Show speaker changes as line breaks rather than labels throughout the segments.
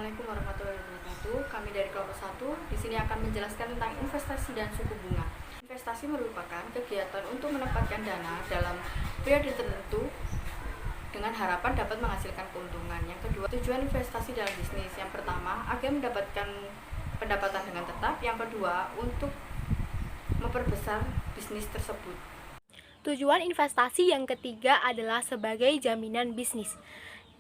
Assalamualaikum warahmatullahi wabarakatuh. Kami dari kelompok 1 di sini akan menjelaskan tentang investasi dan suku bunga. Investasi merupakan kegiatan untuk menempatkan dana dalam periode tertentu dengan harapan dapat menghasilkan keuntungan. Yang kedua, tujuan investasi dalam bisnis. Yang pertama, agar mendapatkan pendapatan dengan tetap. Yang kedua, untuk memperbesar bisnis tersebut.
Tujuan investasi yang ketiga adalah sebagai jaminan bisnis.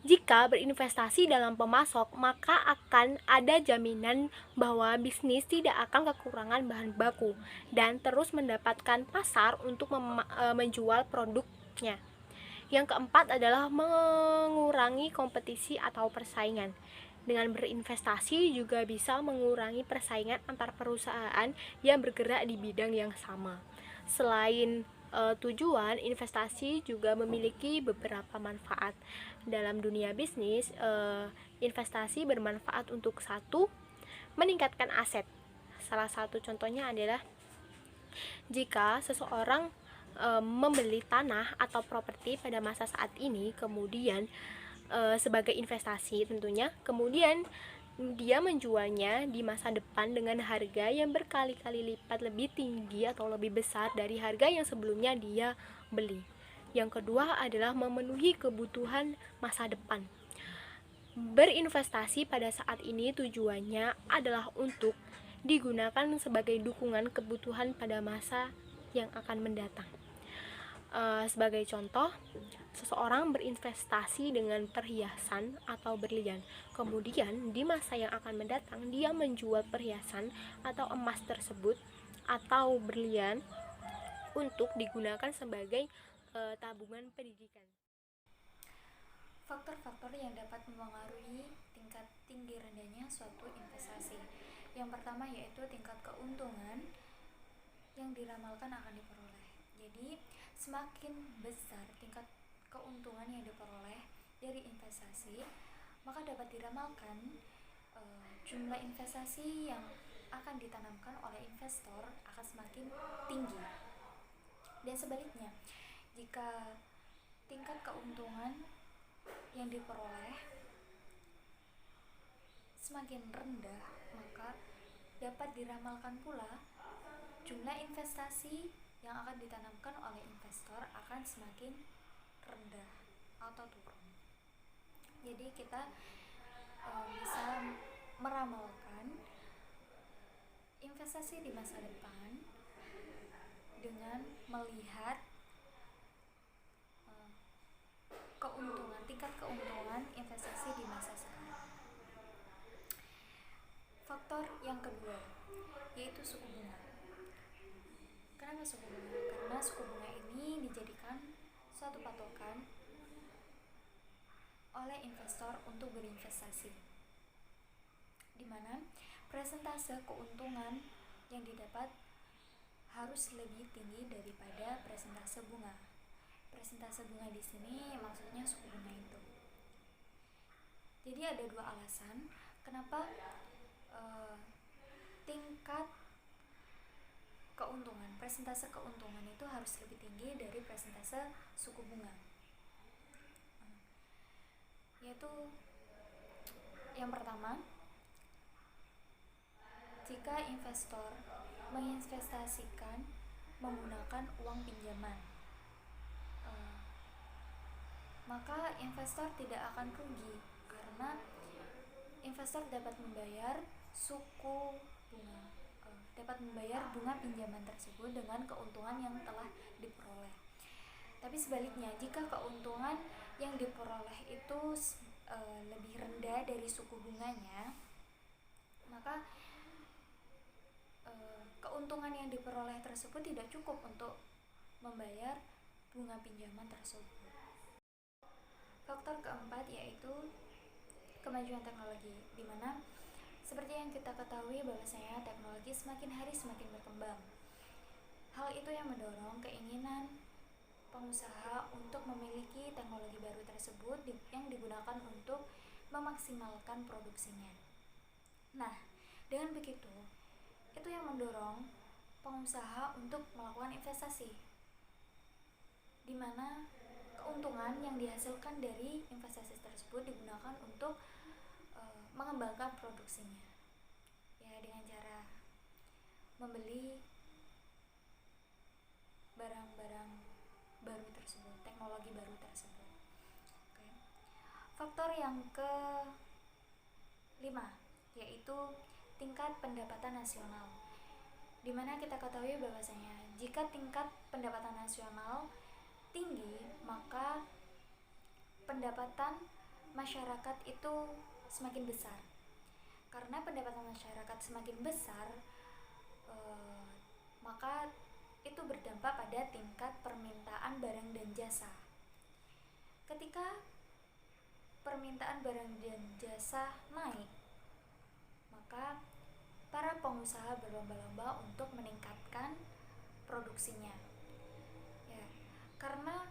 Jika berinvestasi dalam pemasok, maka akan ada jaminan bahwa bisnis tidak akan kekurangan bahan baku dan terus mendapatkan pasar untuk menjual produknya. Yang keempat adalah mengurangi kompetisi atau persaingan. Dengan berinvestasi juga bisa mengurangi persaingan antar perusahaan yang bergerak di bidang yang sama. Selain tujuan, investasi juga memiliki beberapa manfaat. Dalam dunia bisnis, investasi bermanfaat untuk satu, meningkatkan aset. Salah satu contohnya adalah jika seseorang membeli tanah atau properti pada masa saat ini, kemudian sebagai investasi tentunya, kemudian dia menjualnya di masa depan dengan harga yang berkali-kali lipat lebih tinggi atau lebih besar dari harga yang sebelumnya dia beli. Yang kedua adalah memenuhi kebutuhan masa depan. Berinvestasi pada saat ini tujuannya adalah untuk digunakan sebagai dukungan kebutuhan pada masa yang akan mendatang. Sebagai contoh, seseorang berinvestasi dengan perhiasan atau berlian. Kemudian di masa yang akan mendatang dia menjual perhiasan atau emas tersebut atau berlian untuk digunakan sebagai tabungan pendidikan.
Faktor-faktor yang dapat mempengaruhi tingkat tinggi rendahnya suatu investasi. Yang pertama yaitu tingkat keuntungan yang diramalkan akan diperoleh. Jadi, semakin besar tingkat keuntungan yang diperoleh dari investasi, maka dapat diramalkan jumlah investasi yang akan ditanamkan oleh investor akan semakin tinggi. Dan sebaliknya, jika tingkat keuntungan yang diperoleh semakin rendah, maka dapat diramalkan pula jumlah investasi yang akan ditanamkan oleh investor akan semakin rendah atau turun. Jadi kita bisa meramalkan investasi di masa depan dengan melihat tingkat keuntungan investasi di masa sekarang. Faktor yang kedua yaitu suku bunga. Kenapa suku bunga? Karena suku bunga ini dijadikan suatu patokan oleh investor untuk berinvestasi, di mana persentase keuntungan yang didapat harus lebih tinggi daripada persentase bunga. Persentase bunga di sini maksudnya suku bunga itu. Jadi ada dua alasan kenapa tingkat keuntungan, persentase keuntungan itu harus lebih tinggi dari persentase suku bunga. Yaitu yang pertama, jika investor menginvestasikan menggunakan uang pinjaman, maka investor tidak akan rugi karena investor dapat membayar bunga pinjaman tersebut dengan keuntungan yang telah diperoleh. Tapi sebaliknya, jika keuntungan yang diperoleh itu lebih rendah dari suku bunganya, maka keuntungan yang diperoleh tersebut tidak cukup untuk membayar bunga pinjaman tersebut. Faktor keempat yaitu kemajuan teknologi, di mana seperti yang kita ketahui bahwasanya teknologi semakin hari semakin berkembang. Hal itu yang mendorong keinginan pengusaha untuk memiliki teknologi baru tersebut yang digunakan untuk memaksimalkan produksinya. Nah, dengan begitu, itu yang mendorong pengusaha untuk melakukan investasi, di mana keuntungan yang dihasilkan dari investasi tersebut digunakan untuk mengembangkan mengembangkan produksinya, ya dengan cara membeli barang-barang baru tersebut, teknologi baru tersebut. Oke. Faktor yang kelima yaitu tingkat pendapatan nasional, dimana kita ketahui bahwasanya jika tingkat pendapatan nasional tinggi, maka pendapatan masyarakat itu semakin besar. Karena pendapatan masyarakat semakin besar, maka itu berdampak pada tingkat permintaan barang dan jasa. Ketika permintaan barang dan jasa naik, maka para pengusaha berlomba-lomba untuk meningkatkan produksinya. Ya, karena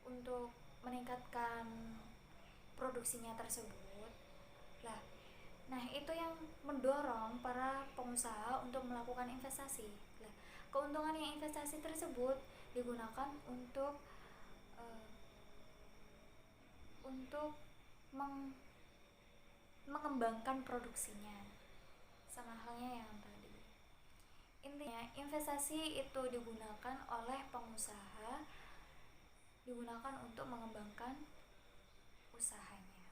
untuk meningkatkan produksinya tersebut, nah itu yang mendorong para pengusaha untuk melakukan investasi. Keuntungan yang investasi tersebut digunakan untuk mengembangkan produksinya, sama halnya yang tadi. Intinya investasi itu digunakan oleh pengusaha, digunakan untuk mengembangkan usahanya.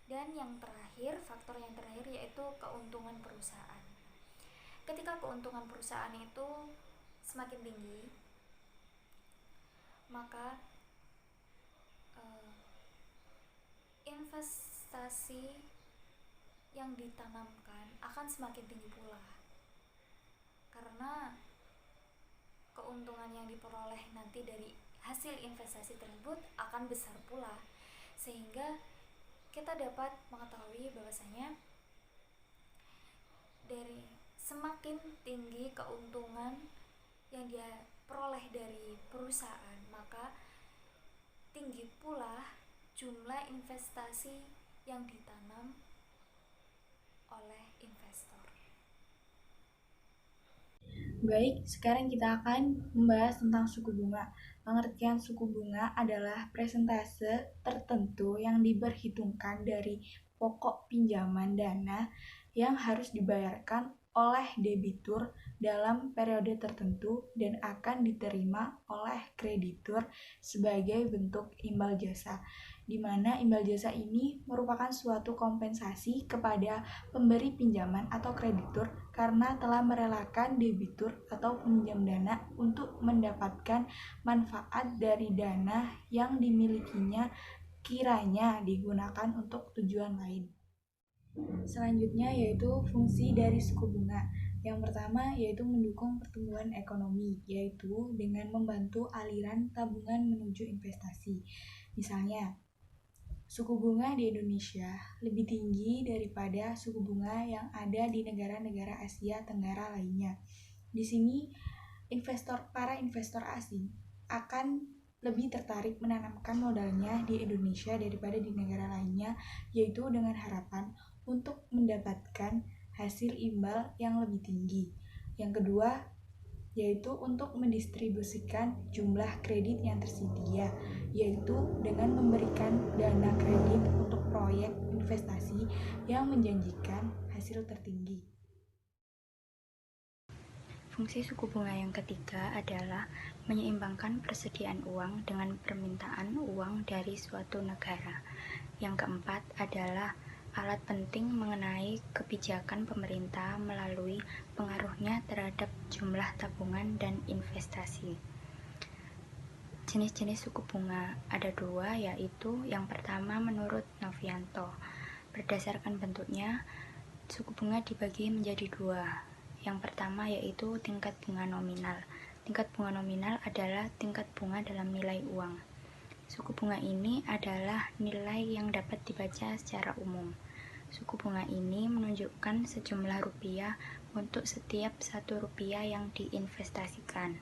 Dan yang terakhir, faktor yang terakhir yaitu keuntungan perusahaan. Ketika keuntungan perusahaan itu semakin tinggi, maka investasi yang ditanamkan akan semakin tinggi pula, karena keuntungan yang diperoleh nanti dari hasil investasi tersebut akan besar pula, sehingga kita dapat mengetahui bahwasanya dari semakin tinggi keuntungan yang dia peroleh dari perusahaan, maka tinggi pula jumlah investasi yang ditanam oleh investor.
Baik, sekarang kita akan membahas tentang suku bunga. Pengertian suku bunga adalah persentase tertentu yang diperhitungkan dari pokok pinjaman dana yang harus dibayarkan oleh debitur dalam periode tertentu dan akan diterima oleh kreditur sebagai bentuk imbal jasa, di mana imbal jasa ini merupakan suatu kompensasi kepada pemberi pinjaman atau kreditur karena telah merelakan debitur atau peminjam dana untuk mendapatkan manfaat dari dana yang dimilikinya kiranya digunakan untuk tujuan lain. Selanjutnya yaitu fungsi dari suku bunga. Yang pertama yaitu mendukung pertumbuhan ekonomi, yaitu dengan membantu aliran tabungan menuju investasi. Misalnya, suku bunga di Indonesia lebih tinggi daripada suku bunga yang ada di negara-negara Asia Tenggara lainnya. Di sini para investor asing akan lebih tertarik menanamkan modalnya di Indonesia daripada di negara lainnya, yaitu dengan harapan untuk mendapatkan hasil imbal yang lebih tinggi. Yang kedua yaitu untuk mendistribusikan jumlah kredit yang tersedia, yaitu dengan memberikan dana kredit untuk proyek investasi yang menjanjikan hasil tertinggi.
Fungsi suku bunga yang ketiga adalah menyeimbangkan persediaan uang dengan permintaan uang dari suatu negara. Yang keempat adalah alat penting mengenai kebijakan pemerintah melalui pengaruhnya terhadap jumlah tabungan dan investasi. Jenis-jenis suku bunga ada dua, yaitu yang pertama menurut Novianto. Berdasarkan bentuknya, suku bunga dibagi menjadi dua. Yang pertama yaitu tingkat bunga nominal. Tingkat bunga nominal adalah tingkat bunga dalam nilai uang. Suku bunga ini adalah nilai yang dapat dibaca secara umum. Suku bunga ini menunjukkan sejumlah rupiah untuk setiap 1 rupiah yang diinvestasikan.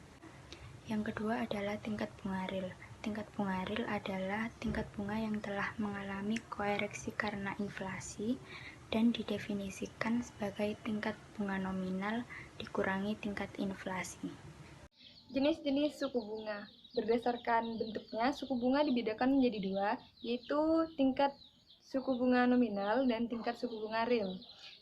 Yang kedua adalah tingkat bunga real. Tingkat bunga real adalah tingkat bunga yang telah mengalami koreksi karena inflasi dan didefinisikan sebagai tingkat bunga nominal dikurangi tingkat inflasi.
Jenis-jenis suku bunga. Berdasarkan bentuknya, suku bunga dibedakan menjadi dua, yaitu tingkat suku bunga nominal dan tingkat suku bunga real.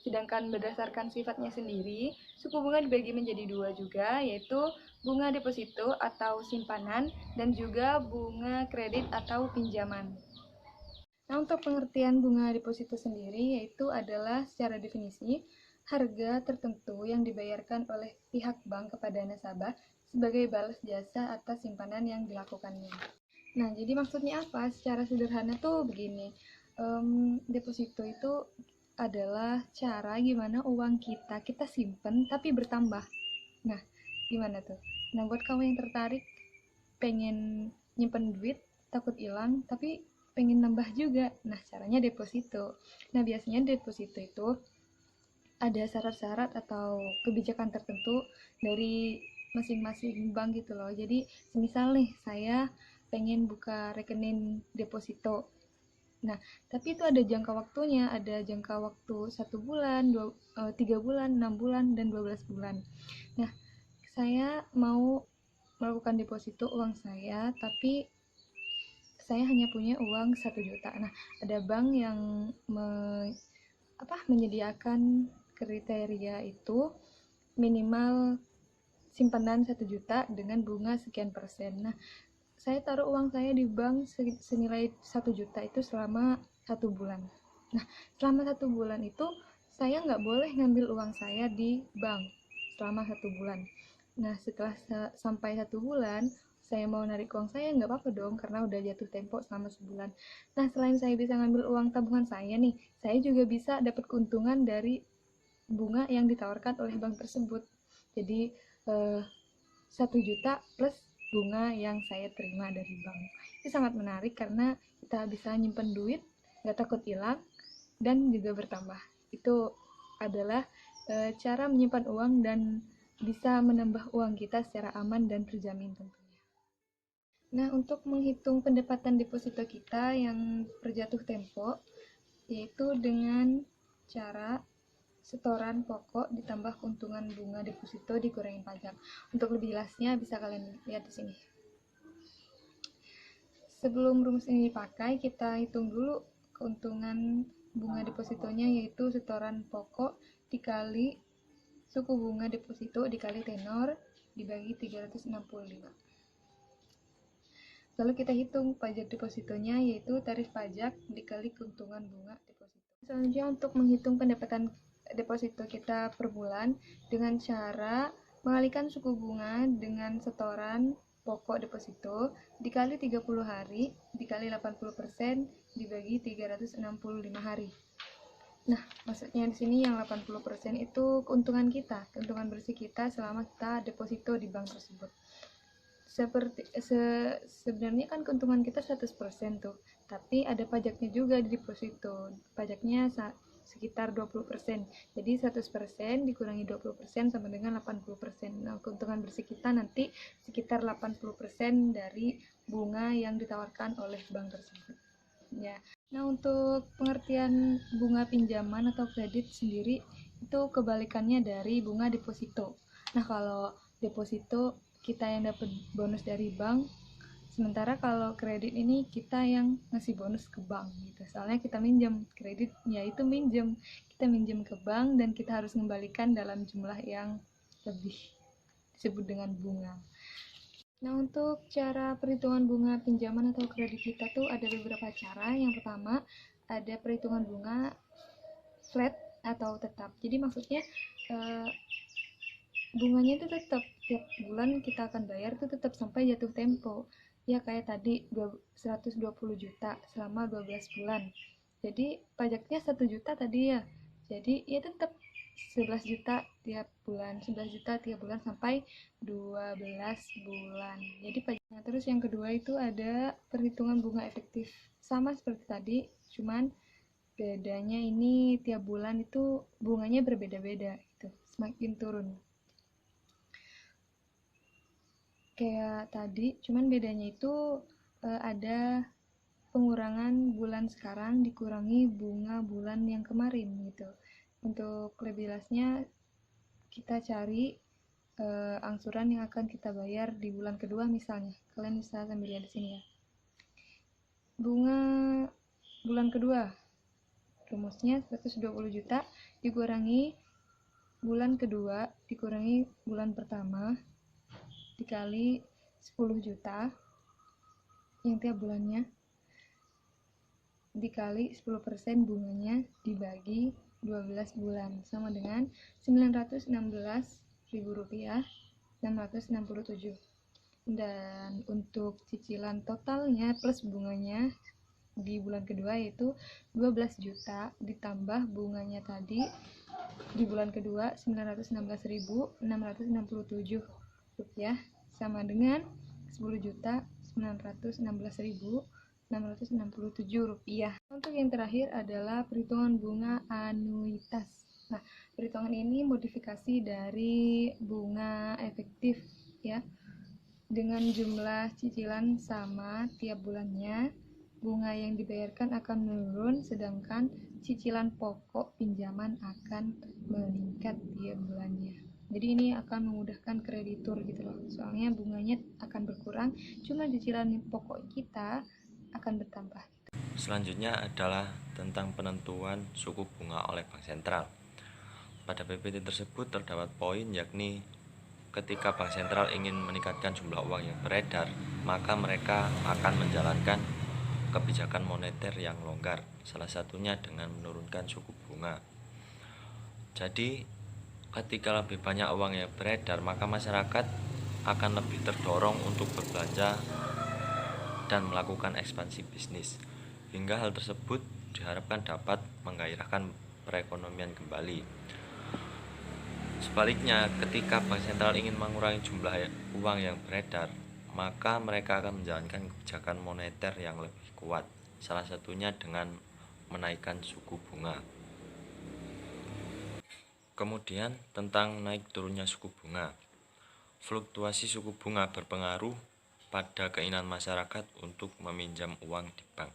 Sedangkan berdasarkan sifatnya sendiri, suku bunga dibagi menjadi dua juga, yaitu bunga deposito atau simpanan dan juga bunga kredit atau pinjaman. Nah, untuk pengertian bunga deposito sendiri yaitu adalah secara definisi harga tertentu yang dibayarkan oleh pihak bank kepada nasabah sebagai balas jasa atas simpanan yang dilakukannya. Nah, jadi maksudnya apa? Secara sederhana tuh begini, deposito itu adalah cara gimana uang kita simpen tapi bertambah. Nah, gimana tuh? Nah, buat kamu yang tertarik pengen nyimpen duit takut hilang tapi pengen nambah juga, nah caranya deposito. Nah, biasanya deposito itu ada syarat-syarat atau kebijakan tertentu dari masing-masing bank gitu loh. Jadi semisal nih saya pengen buka rekening deposito, nah tapi itu ada jangka waktunya, ada jangka waktu 1 bulan, 3 bulan, 6 bulan, dan 12 bulan. Nah, saya mau melakukan deposito uang saya tapi saya hanya punya uang 1 juta. Nah, ada bank yang menyediakan kriteria itu minimal simpanan 1 juta dengan bunga sekian persen. Nah, saya taruh uang saya di bank senilai 1 juta itu selama 1 bulan. Nah, selama 1 bulan itu saya nggak boleh ngambil uang saya di bank selama 1 bulan. Nah, setelah sampai 1 bulan, saya mau narik uang saya nggak apa-apa dong karena udah jatuh tempo selama sebulan. Nah, selain saya bisa ngambil uang tabungan saya nih, saya juga bisa dapat keuntungan dari bunga yang ditawarkan oleh bank tersebut. Jadi 1 juta plus bunga yang saya terima dari bank. Itu sangat menarik karena kita bisa nyimpen duit, nggak takut hilang, dan juga bertambah. Itu adalah cara menyimpan uang dan bisa menambah uang kita secara aman dan terjamin tentunya. Nah, untuk menghitung pendapatan deposito kita yang berjatuh tempo, yaitu dengan cara setoran pokok ditambah keuntungan bunga deposito dikurangin pajak. Untuk lebih jelasnya bisa kalian lihat di sini. Sebelum rumus ini dipakai, kita hitung dulu keuntungan bunga depositonya, yaitu setoran pokok dikali suku bunga deposito dikali tenor dibagi 365. Lalu kita hitung pajak depositonya, yaitu tarif pajak dikali keuntungan bunga deposito. Selanjutnya, untuk menghitung pendapatan deposito kita per bulan dengan cara mengalihkan suku bunga dengan setoran pokok deposito dikali 30 hari dikali 80% dibagi 365 hari. Nah, maksudnya di sini yang 80% itu keuntungan kita, keuntungan bersih kita selama kita deposito di bank tersebut. Sebenarnya kan keuntungan kita 100% tuh, tapi ada pajaknya juga di deposito. Pajaknya sekitar 20%. Jadi 100% dikurangi 20% sama dengan 80%. Nah, keuntungan bersih kita nanti sekitar 80% dari bunga yang ditawarkan oleh bank tersebut. Ya. Nah, untuk pengertian bunga pinjaman atau kredit sendiri itu kebalikannya dari bunga deposito. Nah, kalau deposito kita yang dapat bonus dari bank, sementara kalau kredit ini kita yang ngasih bonus ke bank gitu. Soalnya kita minjem, kredit yaitu minjem. Kita minjem ke bank dan kita harus mengembalikan dalam jumlah yang lebih, disebut dengan bunga. Nah, untuk cara perhitungan bunga pinjaman atau kredit kita tuh ada beberapa cara. Yang pertama, ada perhitungan bunga flat atau tetap. Jadi maksudnya bunganya itu tetap tiap bulan kita akan bayar itu tetap sampai jatuh tempo. Ya kayak tadi 120 juta selama 12 bulan. Jadi pajaknya 1 juta tadi ya. Jadi ya tetap 11 juta tiap bulan, 11 juta tiap bulan sampai 12 bulan. Jadi pajaknya. Terus yang kedua itu ada perhitungan bunga efektif. Sama seperti tadi, cuman bedanya ini tiap bulan itu bunganya berbeda-beda gitu, semakin turun. Kayak tadi, cuman bedanya itu ada pengurangan bulan sekarang dikurangi bunga bulan yang kemarin gitu. Untuk lebih jelasnya kita cari angsuran yang akan kita bayar di bulan kedua misalnya. Kalian bisa sambil lihat di sini ya. Bunga bulan kedua rumusnya 120 juta dikurangi bulan kedua dikurangi bulan pertama dikali 10 juta yang tiap bulannya dikali 10% bunganya dibagi 12 bulan sama dengan Rp916.667. Dan untuk cicilan totalnya plus bunganya di bulan kedua yaitu 12 juta ditambah bunganya tadi di bulan kedua Rp916.667 sama dengan Rp10.916.667. Untuk yang terakhir adalah perhitungan bunga anuitas. Nah, perhitungan ini modifikasi dari bunga efektif ya. Dengan jumlah cicilan sama tiap bulannya, bunga yang dibayarkan akan menurun sedangkan cicilan pokok pinjaman akan meningkat tiap bulannya. Jadi ini akan memudahkan kreditur gitu loh. Soalnya bunganya akan berkurang, cuma cicilan pokok kita akan bertambah.
Selanjutnya adalah tentang penentuan suku bunga oleh Bank Sentral. Pada PPT tersebut terdapat poin yakni ketika Bank Sentral ingin meningkatkan jumlah uang yang beredar, maka mereka akan menjalankan kebijakan moneter yang longgar, salah satunya dengan menurunkan suku bunga. Jadi, ketika lebih banyak uang yang beredar, maka masyarakat akan lebih terdorong untuk berbelanja dan melakukan ekspansi bisnis. Hingga hal tersebut diharapkan dapat menggairahkan perekonomian kembali. Sebaliknya, ketika Bank Sentral ingin mengurangi jumlah uang yang beredar, maka mereka akan menjalankan kebijakan moneter yang lebih kuat, salah satunya dengan menaikkan suku bunga. Kemudian, tentang naik turunnya suku bunga. Fluktuasi suku bunga berpengaruh pada keinginan masyarakat untuk meminjam uang di bank.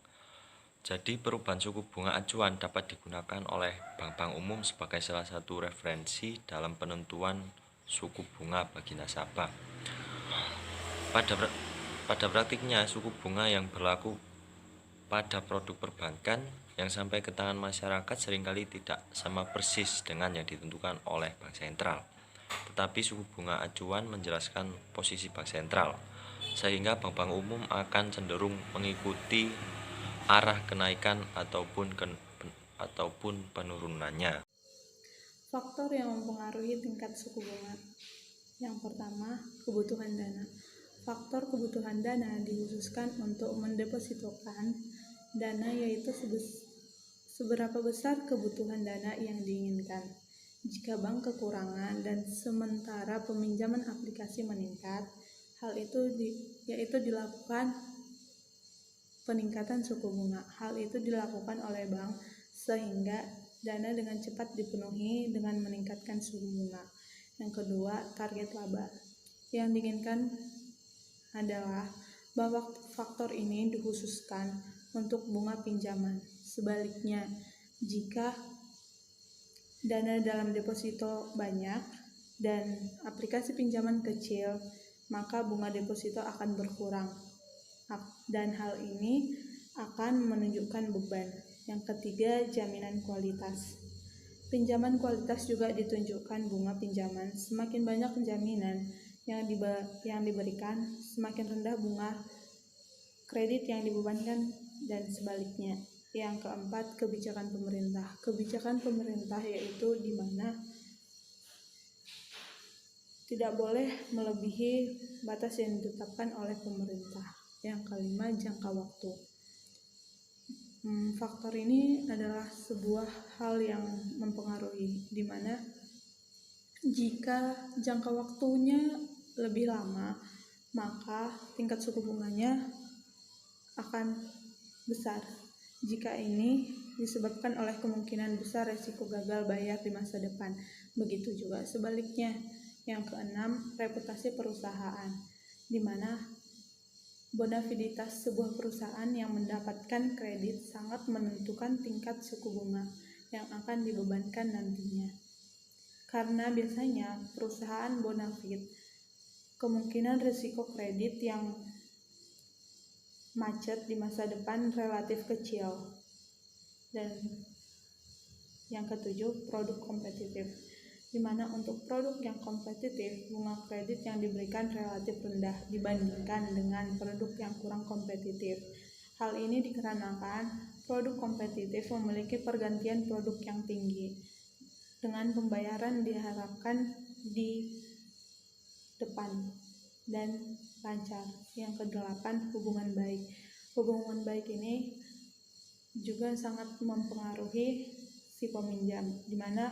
Jadi perubahan suku bunga acuan dapat digunakan oleh bank-bank umum sebagai salah satu referensi dalam penentuan suku bunga bagi nasabah. Pada praktiknya, suku bunga yang berlaku pada produk perbankan yang sampai ke tangan masyarakat seringkali tidak sama persis dengan yang ditentukan oleh Bank Sentral. Tetapi suku bunga acuan menjelaskan posisi Bank Sentral, sehingga bank-bank umum akan cenderung mengikuti arah kenaikan ataupun penurunannya.
Faktor yang mempengaruhi tingkat suku bunga. Yang pertama, kebutuhan dana. Faktor kebutuhan dana dikhususkan untuk mendepositokan dana, yaitu seberapa besar kebutuhan dana yang diinginkan. Jika bank kekurangan dan sementara peminjaman aplikasi meningkat, hal itu dilakukan peningkatan suku bunga. Hal itu dilakukan oleh bank sehingga dana dengan cepat dipenuhi dengan meningkatkan suku bunga. Yang kedua, target laba. Yang diinginkan adalah bahwa faktor ini dikhususkan untuk bunga pinjaman. Sebaliknya, jika dana dalam deposito banyak dan aplikasi pinjaman kecil, maka bunga deposito akan berkurang. Dan hal ini akan menunjukkan beban. Yang ketiga, jaminan kualitas. Pinjaman kualitas juga ditunjukkan bunga pinjaman. Semakin banyak jaminan yang diberikan, semakin rendah bunga kredit yang dibebankan dan sebaliknya. Yang keempat, kebijakan pemerintah. Kebijakan pemerintah yaitu di mana tidak boleh melebihi batas yang ditetapkan oleh pemerintah. Yang kelima, jangka waktu. Faktor ini adalah sebuah hal yang mempengaruhi, di mana jika jangka waktunya lebih lama, maka tingkat suku bunganya akan besar. Jika ini disebabkan oleh kemungkinan besar resiko gagal bayar di masa depan. Begitu juga sebaliknya. Yang keenam, reputasi perusahaan, di mana bonafiditas sebuah perusahaan yang mendapatkan kredit sangat menentukan tingkat suku bunga yang akan dibebankan nantinya. Karena biasanya perusahaan bonafid, kemungkinan risiko kredit yang macet di masa depan relatif kecil. Dan
Yang ketujuh, produk kompetitif, di mana untuk produk yang kompetitif, bunga kredit yang diberikan relatif rendah dibandingkan dengan produk yang kurang kompetitif. Hal ini dikarenakan produk kompetitif memiliki pergantian produk yang tinggi, dengan pembayaran diharapkan di depan dan lancar. Yang kedelapan, hubungan baik. Hubungan baik ini juga sangat mempengaruhi si peminjam, di mana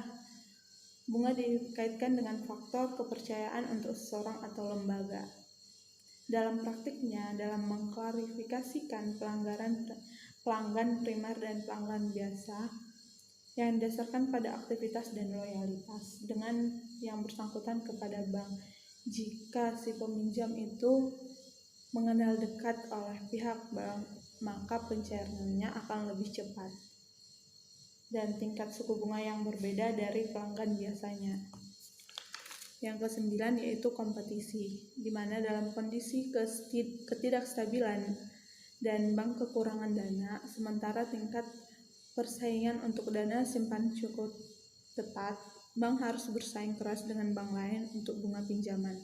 bunga dikaitkan dengan faktor kepercayaan untuk seseorang atau lembaga. Dalam praktiknya, dalam mengklarifikasikan pelanggan primer dan pelanggan biasa yang didasarkan pada aktivitas dan loyalitas dengan yang bersangkutan kepada bank. Jika si peminjam itu mengenal dekat oleh pihak bank, maka pencairannya akan lebih cepat dan tingkat suku bunga yang berbeda dari pelanggan biasanya. Yang kesembilan yaitu kompetisi, di mana dalam kondisi ketidakstabilan dan bank kekurangan dana, sementara tingkat persaingan untuk dana simpan cukup tepat, bank harus bersaing keras dengan bank lain untuk bunga pinjaman,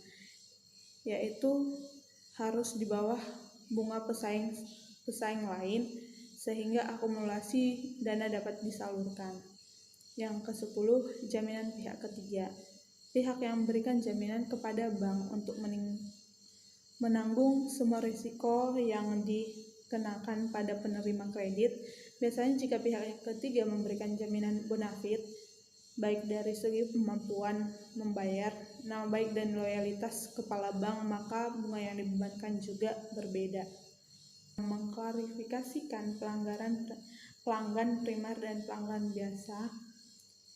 yaitu harus di bawah bunga pesaing lain sehingga akumulasi dana dapat disalurkan. Yang ke-10, jaminan pihak ketiga. Pihak yang memberikan jaminan kepada bank untuk menanggung semua risiko yang dikenakan pada penerima kredit. Biasanya jika pihak ketiga memberikan jaminan bonafit, baik dari segi kemampuan membayar, nama baik dan loyalitas kepala bank, maka bunga yang dibebankan juga berbeda. Mengklarifikasikan pelanggan primer dan pelanggan biasa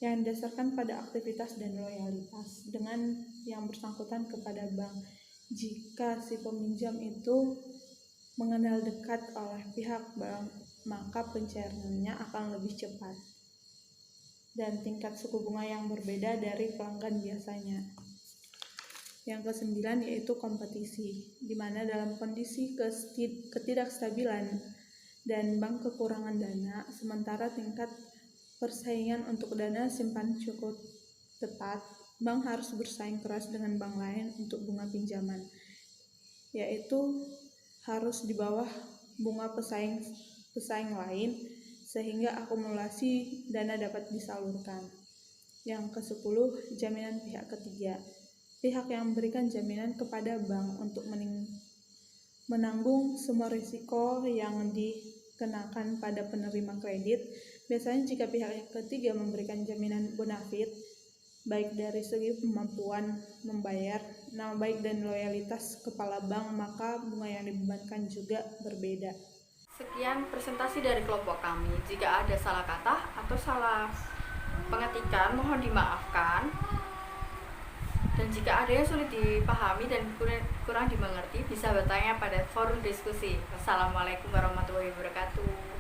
yang didasarkan pada aktivitas dan loyalitas dengan yang bersangkutan kepada bank. Jika si peminjam itu mengenal dekat oleh pihak bank, maka pencairannya akan lebih cepat dan tingkat suku bunga yang berbeda dari pelanggan biasanya. Yang ke-9 yaitu kompetisi, di mana dalam kondisi ketidakstabilan dan bank kekurangan dana, sementara tingkat persaingan untuk dana simpan cukup tepat, bank harus bersaing keras dengan bank lain untuk bunga pinjaman, yaitu harus di bawah bunga pesaing lain sehingga akumulasi dana dapat disalurkan. Yang ke-10, jaminan pihak ketiga. Pihak yang memberikan jaminan kepada bank untuk menanggung semua risiko yang dikenakan pada penerima kredit. Biasanya jika pihak ketiga memberikan jaminan bonafit, baik dari segi kemampuan membayar, nama baik dan loyalitas kepala bank, maka bunga yang dibebankan juga berbeda.
Sekian presentasi dari kelompok kami. Jika ada salah kata atau salah pengetikan, mohon dimaafkan. Dan jika ada yang sulit dipahami dan kurang dimengerti, bisa bertanya pada forum diskusi. Wassalamualaikum warahmatullahi wabarakatuh.